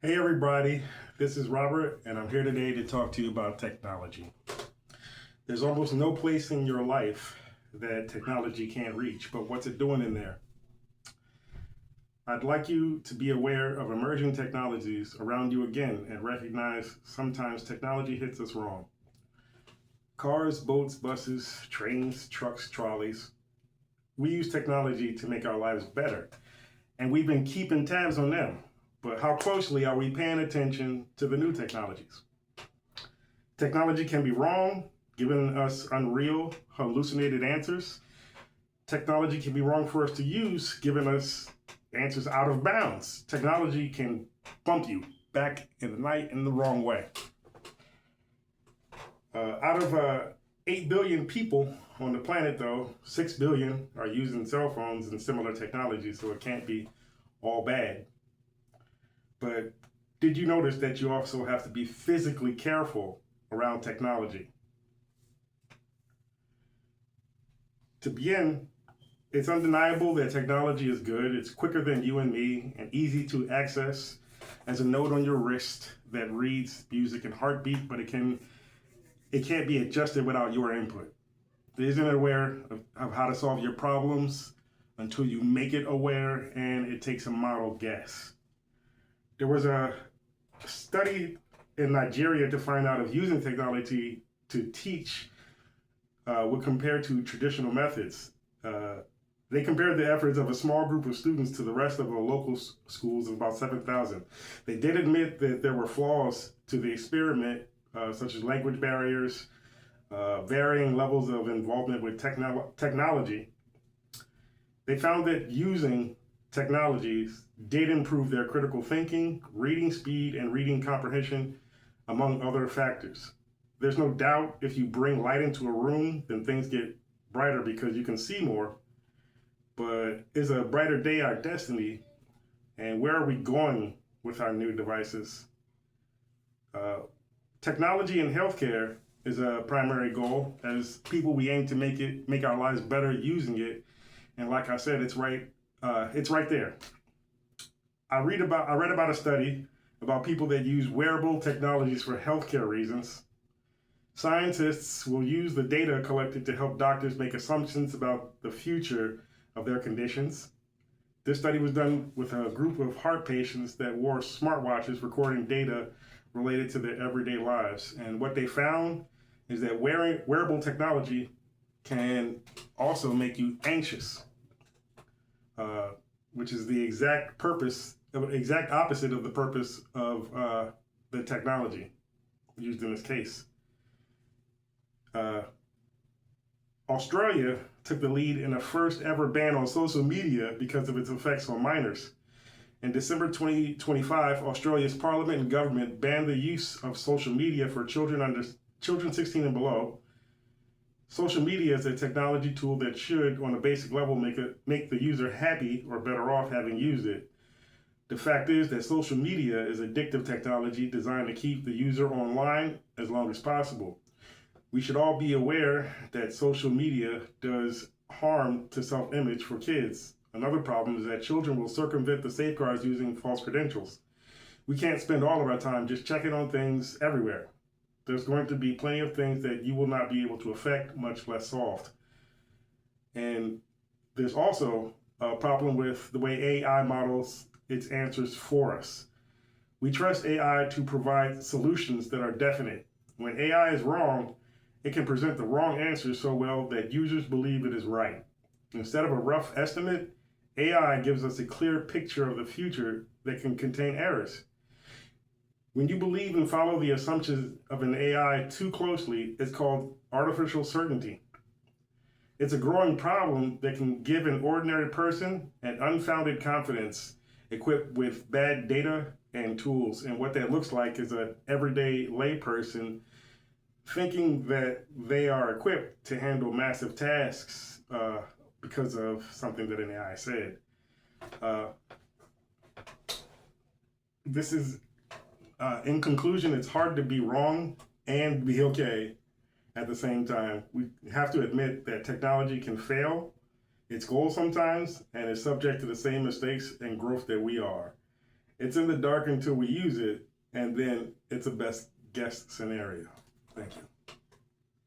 Hey everybody, this is Robert, and I'm here today to talk to you about technology. There's almost no place in your life that technology can't reach, but what's it doing in there? I'd like you to be aware of emerging technologies around you again and recognize sometimes technology hits us wrong. Cars, boats, buses, trains, trucks, trolleys. We use technology to make our lives better, and we've been keeping tabs on them. But how closely are we paying attention to the new technologies? Technology can be wrong, giving us unreal, hallucinated answers. Technology can be wrong for us to use, giving us answers out of bounds. Technology can bump you back in the night in the wrong way. Out of 8 billion people on the planet, though, 6 billion are using cell phones and similar technology, so it can't be all bad. But did you notice that you also have to be physically careful around technology? To begin, it's undeniable that technology is good. It's quicker than you and me and easy to access as a note on your wrist that reads music and heartbeat, but it can't be adjusted without your input. It isn't aware of how to solve your problems until you make it aware, and it takes a model guess. There was a study in Nigeria to find out if using technology to teach would compare to traditional methods. They compared the efforts of a small group of students to the rest of the local schools of about 7,000. They did admit that there were flaws to the experiment, such as language barriers, varying levels of involvement with technology. They found that using technologies did improve their critical thinking, reading speed, and reading comprehension, among other factors. There's no doubt if you bring light into a room, then things get brighter because you can see more. But is a brighter day our destiny? And where are we going with our new devices? Technology in healthcare is a primary goal. As people, we aim to make our lives better using it. And like I said, it's right there. I read about a study about people that use wearable technologies for healthcare reasons. Scientists will use the data collected to help doctors make assumptions about the future of their conditions. This study was done with a group of heart patients that wore smartwatches recording data related to their everyday lives. And what they found is that wearable technology can also make you anxious, which is the exact opposite of the purpose of the technology used in this case. Australia took the lead in a first ever ban on social media because of its effects on minors. In December 2025, Australia's parliament and government banned the use of social media for children 16 and below. Social media is a technology tool that should, on a basic level, make the user happy or better off having used it. The fact is that social media is addictive technology designed to keep the user online as long as possible. We should all be aware that social media does harm to self-image for kids. Another problem is that children will circumvent the safeguards using false credentials. We can't spend all of our time just checking on things everywhere. There's going to be plenty of things that you will not be able to affect, much less solved. And there's also a problem with the way AI models its answers for us. We trust AI to provide solutions that are definite. When AI is wrong, it can present the wrong answer so well that users believe it is right. Instead of a rough estimate, AI gives us a clear picture of the future that can contain errors. When you believe and follow the assumptions of an AI too closely, it's called artificial certainty. It's a growing problem that can give an ordinary person an unfounded confidence equipped with bad data and tools. And what that looks like is an everyday layperson thinking that they are equipped to handle massive tasks because of something that an AI said. In conclusion, it's hard to be wrong and be okay at the same time. We have to admit that technology can fail its goals sometimes and is subject to the same mistakes and growth that we are. It's in the dark until we use it, and then it's a best guess scenario. Thank you.